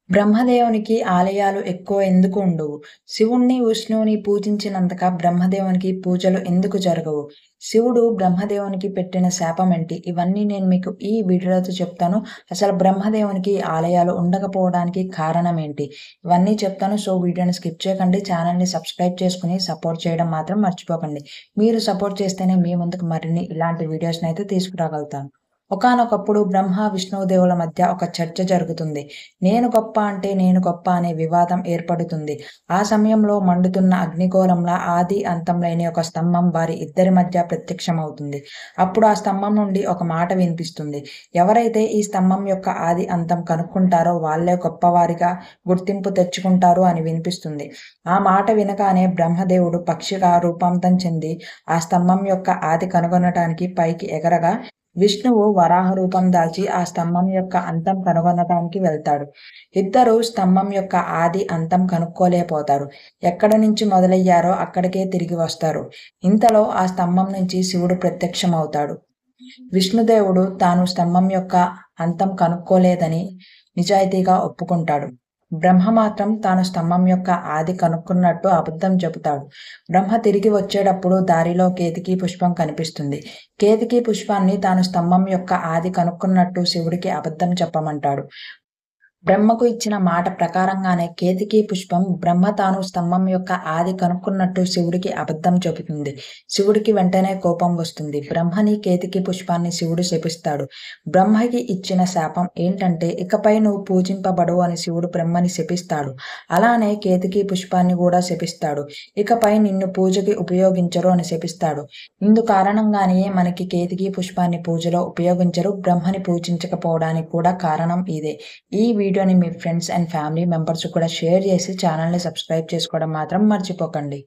బ్రహ్మదేవునికి ఆలయాలు ఎక్కువ ఎందుకు ఉండవు? శివుణ్ణి, విష్ణువుని పూజించినంతగా బ్రహ్మదేవునికి పూజలు ఎందుకు జరగవు? శివుడు బ్రహ్మదేవునికి పెట్టిన శాపమేంటి? ఇవన్నీ నేను మీకు ఈ వీడియోలో చెప్తాను. అసలు బ్రహ్మదేవునికి ఆలయాలు ఉండకపోవడానికి కారణమేంటి? ఇవన్నీ చెప్తాను. సో, వీడియోని స్కిప్ చేయకండి. ఛానల్‌ని సబ్స్క్రైబ్ చేసుకొని సపోర్ట్ చేయడం మాత్రం మర్చిపోకండి. మీరు సపోర్ట్ చేస్తేనే మీ ముందుకు మరిన్ని ఇలాంటి వీడియోస్‌నైతే తీసుకురాగలుగుతాను. ఒకానొకప్పుడు బ్రహ్మ, విష్ణుదేవుల మధ్య ఒక చర్చ జరుగుతుంది. నేను గొప్ప అంటే నేను గొప్ప అనే వివాదం ఏర్పడుతుంది. ఆ సమయంలో మండుతున్న అగ్నిగోళంలా ఆది, అంతం లేని ఒక స్తంభం వారి ఇద్దరి మధ్య ప్రత్యక్షమవుతుంది. అప్పుడు ఆ స్తంభం నుండి ఒక మాట వినిపిస్తుంది. ఎవరైతే ఈ స్తంభం యొక్క ఆది, అంతం కనుక్కుంటారో వాళ్ళే గొప్పవారిగా గుర్తింపు తెచ్చుకుంటారు అని వినిపిస్తుంది. ఆ మాట వినగానే బ్రహ్మదేవుడు పక్షిగా రూపాంతరం చెంది ఆ స్తంభం యొక్క ఆది కనుగొనటానికి పైకి ఎగరగా, విష్ణువు వరాహ రూపం దాల్చి ఆ స్తంభం యొక్క అంతం కనుగొనటానికి వెళ్తాడు. ఇద్దరూ స్తంభం యొక్క ఆది, అంతం కనుక్కోలేకపోతారు. ఎక్కడి నుంచి మొదలయ్యారో అక్కడికే తిరిగి వస్తారు. ఇంతలో ఆ స్తంభం నుంచి శివుడు ప్రత్యక్షమవుతాడు. విష్ణుదేవుడు తాను స్తంభం యొక్క అంతం కనుక్కోలేదని నిజాయితీగా ఒప్పుకుంటాడు. బ్రహ్మ మాత్రం తాను స్తంభం యొక్క ఆది కనుక్కున్నట్టు అబద్ధం చెబుతాడు. బ్రహ్మ తిరిగి వచ్చేటప్పుడు దారిలో కేతకీ పుష్పం కనిపిస్తుంది. కేతకీ పుష్పాన్ని తాను స్తంభం యొక్క ఆది కనుక్కున్నట్టు శివుడికి అబద్ధం చెప్పమంటాడు. బ్రహ్మకు ఇచ్చిన మాట ప్రకారంగానే కేతకీ పుష్పం బ్రహ్మ తాను స్తంభం యొక్క ఆది కనుక్కున్నట్టు శివుడికి అబద్ధం చెబుతుంది. శివుడికి వెంటనే కోపం వస్తుంది. బ్రహ్మని, కేతకీ పుష్పాన్ని శివుడు శపిస్తాడు. బ్రహ్మకి ఇచ్చిన శాపం ఏంటంటే, ఇకపై నువ్వు పూజింపబడవు అని శివుడు బ్రహ్మని శపిస్తాడు. అలానే కేతకీ పుష్పాన్ని కూడా శపిస్తాడు. ఇకపై నిన్ను పూజకి ఉపయోగించరు అని శపిస్తాడు. ఇందు కారణంగానే మనకి కేతకీ పుష్పాన్ని పూజలో ఉపయోగించరు. బ్రహ్మని పూజించకపోవడానికి కూడా కారణం ఇదే. ఈ వీడియోని మీ ఫ్రెండ్స్ అండ్ ఫ్యామిలీ మెంబర్స్ కూడా షేర్ చేసి ఛానల్‌ని సబ్స్క్రైబ్ చేసుకోవడం మాత్రం మర్చిపోకండి.